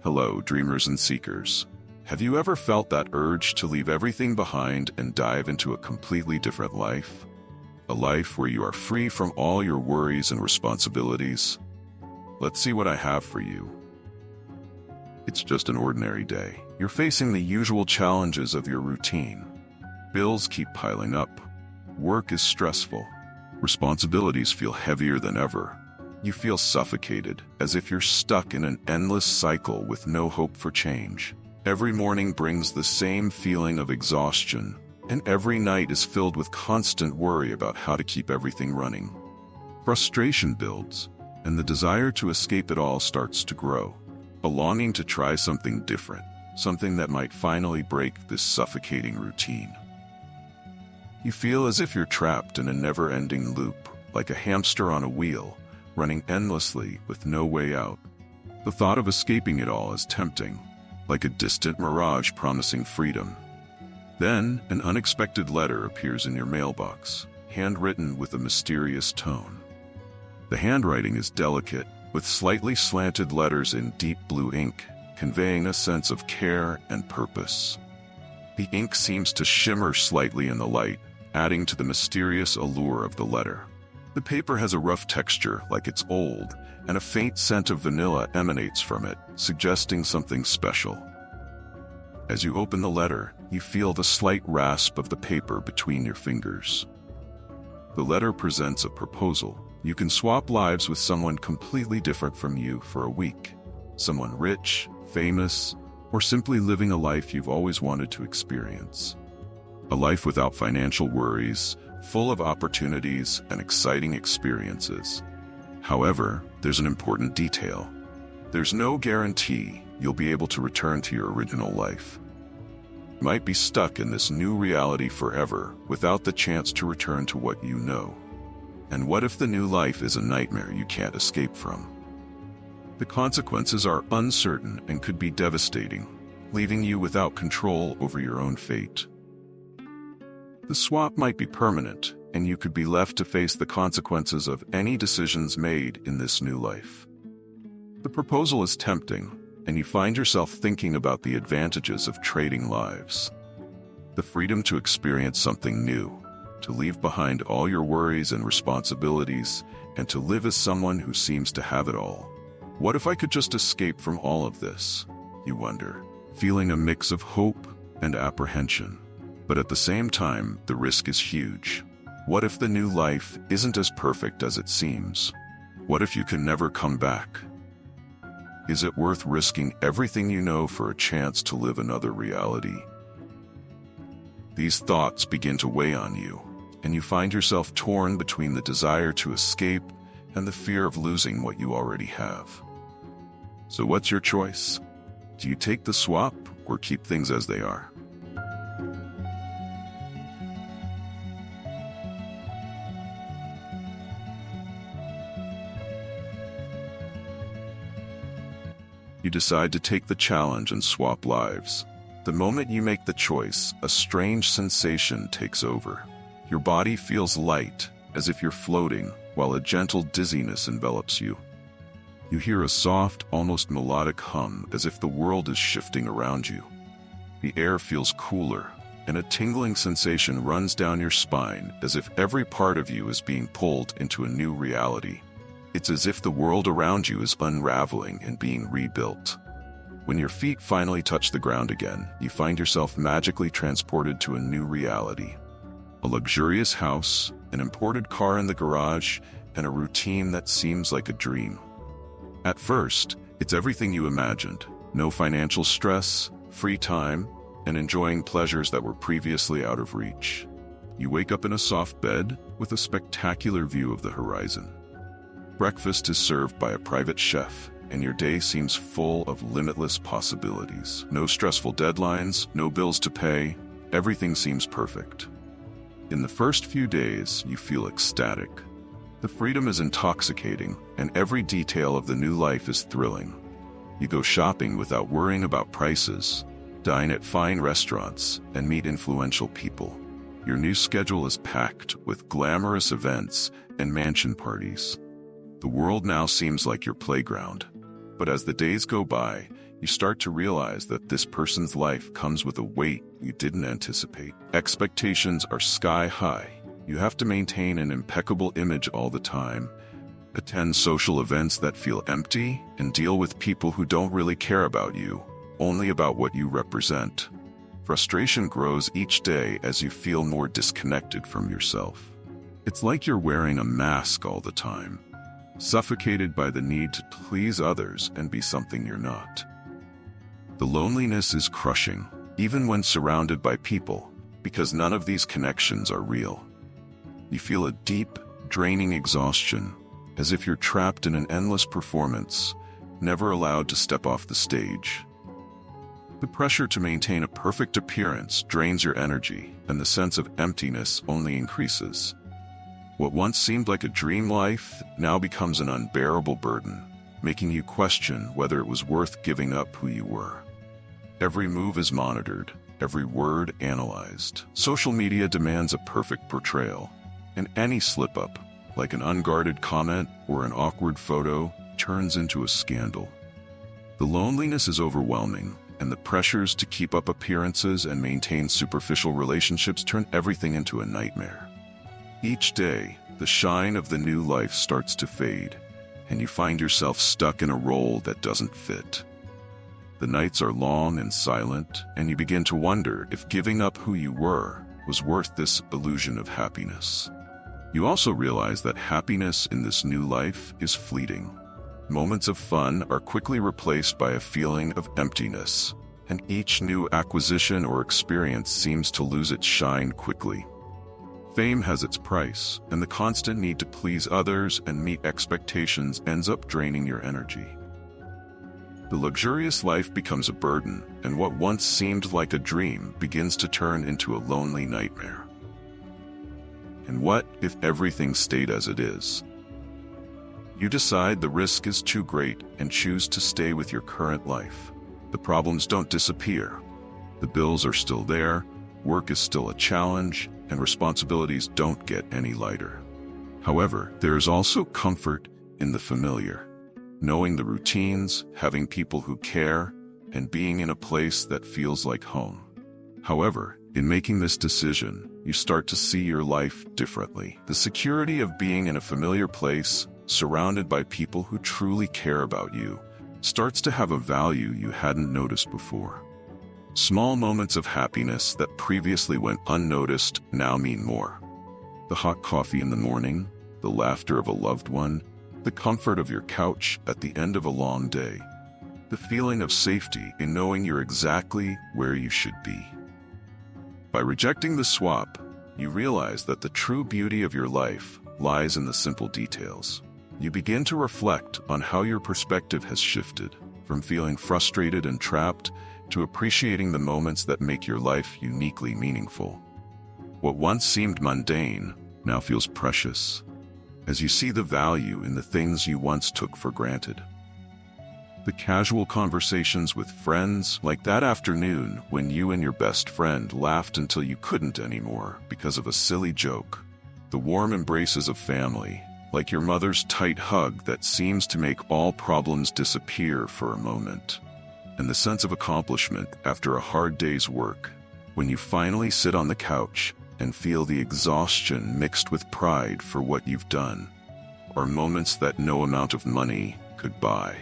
Hello, dreamers and seekers. Have you ever felt that urge to leave everything behind and dive into a completely different life? A life where you are free from all your worries and responsibilities? Let's see what I have for you. It's just an ordinary day. You're facing the usual challenges of your routine. Bills keep piling up. Work is stressful. Responsibilities feel heavier than ever. You feel suffocated, as if you're stuck in an endless cycle with no hope for change. Every morning brings the same feeling of exhaustion, and every night is filled with constant worry about how to keep everything running. Frustration builds, and the desire to escape it all starts to grow. A longing to try something different, something that might finally break this suffocating routine. You feel as if you're trapped in a never-ending loop, like a hamster on a wheel, running endlessly with no way out. The thought of escaping it all is tempting, like a distant mirage promising freedom. Then, an unexpected letter appears in your mailbox, handwritten with a mysterious tone. The handwriting is delicate, with slightly slanted letters in deep blue ink, conveying a sense of care and purpose. The ink seems to shimmer slightly in the light, adding to the mysterious allure of the letter. The paper has a rough texture, like it's old, and a faint scent of vanilla emanates from it, suggesting something special. As you open the letter, you feel the slight rasp of the paper between your fingers. The letter presents a proposal. You can swap lives with someone completely different from you for a week. Someone rich, famous, or simply living a life you've always wanted to experience. A life without financial worries, full of opportunities and exciting experiences. However, there's an important detail. There's no guarantee you'll be able to return to your original life. You might be stuck in this new reality forever without the chance to return to what you know. And what if the new life is a nightmare you can't escape from? The consequences are uncertain and could be devastating, leaving you without control over your own fate. The swap might be permanent, and you could be left to face the consequences of any decisions made in this new life. The proposal is tempting, and you find yourself thinking about the advantages of trading lives. The freedom to experience something new, to leave behind all your worries and responsibilities, and to live as someone who seems to have it all. What if I could just escape from all of this? You wonder, feeling a mix of hope and apprehension. But at the same time, the risk is huge. What if the new life isn't as perfect as it seems? What if you can never come back? Is it worth risking everything you know for a chance to live another reality? These thoughts begin to weigh on you, and you find yourself torn between the desire to escape and the fear of losing what you already have. So what's your choice? Do you take the swap or keep things as they are? You decide to take the challenge and swap lives. The moment you make the choice, a strange sensation takes over. Your body feels light, as if you're floating, while a gentle dizziness envelops you. You hear a soft, almost melodic hum, as if the world is shifting around you. The air feels cooler, and a tingling sensation runs down your spine, as if every part of you is being pulled into a new reality. It's as if the world around you is unraveling and being rebuilt. When your feet finally touch the ground again, you find yourself magically transported to a new reality. A luxurious house, an imported car in the garage, and a routine that seems like a dream. At first, it's everything you imagined. No financial stress, free time, and enjoying pleasures that were previously out of reach. You wake up in a soft bed with a spectacular view of the horizon. Breakfast is served by a private chef, and your day seems full of limitless possibilities. No stressful deadlines, no bills to pay, everything seems perfect. In the first few days, you feel ecstatic. The freedom is intoxicating, and every detail of the new life is thrilling. You go shopping without worrying about prices, dine at fine restaurants, and meet influential people. Your new schedule is packed with glamorous events and mansion parties. The world now seems like your playground. But as the days go by, you start to realize that this person's life comes with a weight you didn't anticipate. Expectations are sky high. You have to maintain an impeccable image all the time, attend social events that feel empty, and deal with people who don't really care about you, only about what you represent. Frustration grows each day as you feel more disconnected from yourself. It's like you're wearing a mask all the time, suffocated by the need to please others and be something you're not. The loneliness is crushing, even when surrounded by people, because none of these connections are real. You feel a deep, draining exhaustion, as if you're trapped in an endless performance, never allowed to step off the stage. The pressure to maintain a perfect appearance drains your energy, and the sense of emptiness only increases. What once seemed like a dream life now becomes an unbearable burden, making you question whether it was worth giving up who you were. Every move is monitored, every word analyzed. Social media demands a perfect portrayal, and any slip-up, like an unguarded comment or an awkward photo, turns into a scandal. The loneliness is overwhelming, and the pressures to keep up appearances and maintain superficial relationships turn everything into a nightmare. Each day, the shine of the new life starts to fade, and you find yourself stuck in a role that doesn't fit. The nights are long and silent, and you begin to wonder if giving up who you were was worth this illusion of happiness. You also realize that happiness in this new life is fleeting. Moments of fun are quickly replaced by a feeling of emptiness, and each new acquisition or experience seems to lose its shine quickly. Fame has its price, and the constant need to please others and meet expectations ends up draining your energy. The luxurious life becomes a burden, and what once seemed like a dream begins to turn into a lonely nightmare. And what if everything stayed as it is? You decide the risk is too great and choose to stay with your current life. The problems don't disappear. The bills are still there, work is still a challenge, and responsibilities don't get any lighter. However, there is also comfort in the familiar. Knowing the routines, having people who care, and being in a place that feels like home. However, in making this decision, you start to see your life differently. The security of being in a familiar place, surrounded by people who truly care about you, starts to have a value you hadn't noticed before. Small moments of happiness that previously went unnoticed now mean more. The hot coffee in the morning, the laughter of a loved one, the comfort of your couch at the end of a long day, the feeling of safety in knowing you're exactly where you should be. By rejecting the swap, you realize that the true beauty of your life lies in the simple details. You begin to reflect on how your perspective has shifted, from feeling frustrated and trapped to appreciating the moments that make your life uniquely meaningful. What once seemed mundane now feels precious, as you see the value in the things you once took for granted. The casual conversations with friends, like that afternoon when you and your best friend laughed until you couldn't anymore because of a silly joke. The warm embraces of family, like your mother's tight hug that seems to make all problems disappear for a moment. And the sense of accomplishment after a hard day's work, when you finally sit on the couch and feel the exhaustion mixed with pride for what you've done, are moments that no amount of money could buy.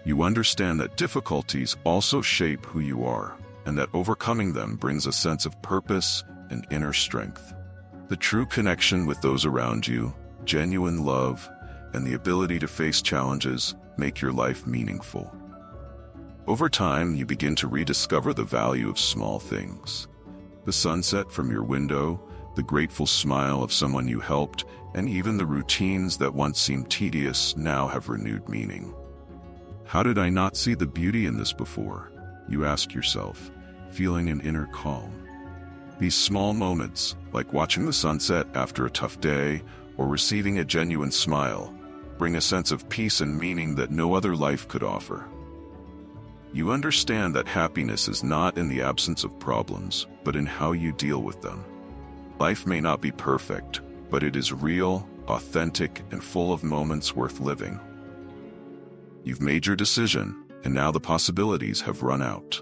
You understand that difficulties also shape who you are, and that overcoming them brings a sense of purpose and inner strength. The true connection with those around you, genuine love, and the ability to face challenges make your life meaningful. Over time, you begin to rediscover the value of small things. The sunset from your window, the grateful smile of someone you helped, and even the routines that once seemed tedious now have renewed meaning. How did I not see the beauty in this before? You ask yourself, feeling an inner calm. These small moments, like watching the sunset after a tough day or receiving a genuine smile, bring a sense of peace and meaning that no other life could offer. You understand that happiness is not in the absence of problems, but in how you deal with them. Life may not be perfect, but it is real, authentic, and full of moments worth living. You've made your decision, and now the possibilities have run out.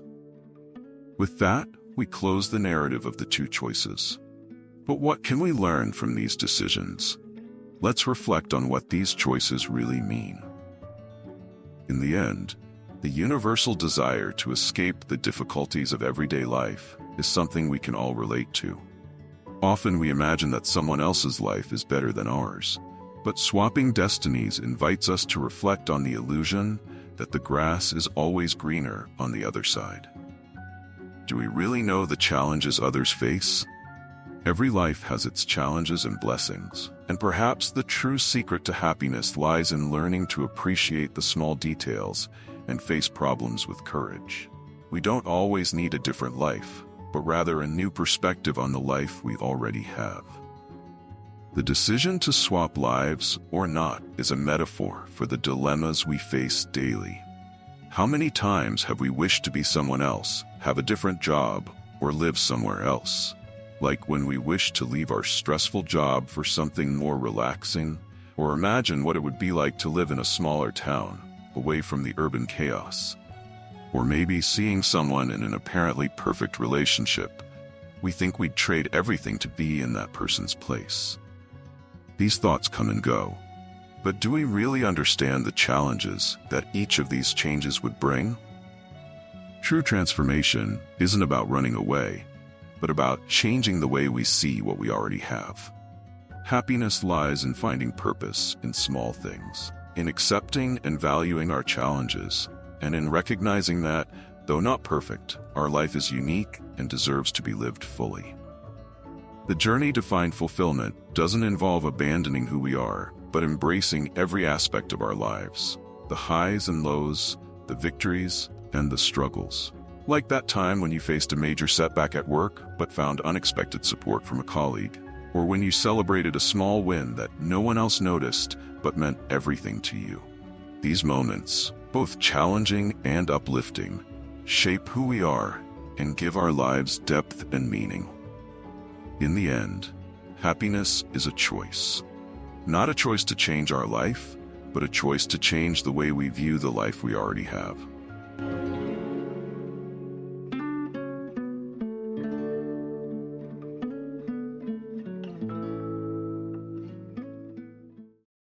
With that, we close the narrative of the two choices. But what can we learn from these decisions? Let's reflect on what these choices really mean. In the end, the universal desire to escape the difficulties of everyday life is something we can all relate to. Often we imagine that someone else's life is better than ours, but swapping destinies invites us to reflect on the illusion that the grass is always greener on the other side. Do we really know the challenges others face? Every life has its challenges and blessings, and perhaps the true secret to happiness lies in learning to appreciate the small details and face problems with courage. We don't always need a different life, but rather a new perspective on the life we already have. The decision to swap lives or not is a metaphor for the dilemmas we face daily. How many times have we wished to be someone else, have a different job, or live somewhere else? Like when we wish to leave our stressful job for something more relaxing, or imagine what it would be like to live in a smaller town, away from the urban chaos. Or maybe seeing someone in an apparently perfect relationship, we think we'd trade everything to be in that person's place. These thoughts come and go, but do we really understand the challenges that each of these changes would bring? True transformation isn't about running away, but about changing the way we see what we already have. Happiness lies in finding purpose in small things, in accepting and valuing our challenges, and in recognizing that, though not perfect, our life is unique and deserves to be lived fully. The journey to find fulfillment doesn't involve abandoning who we are, but embracing every aspect of our lives, the highs and lows, the victories and the struggles. Like that time when you faced a major setback at work but found unexpected support from a colleague, or when you celebrated a small win that no one else noticed but meant everything to you. These moments, both challenging and uplifting, shape who we are and give our lives depth and meaning. In the end, happiness is a choice. Not a choice to change our life, but a choice to change the way we view the life we already have.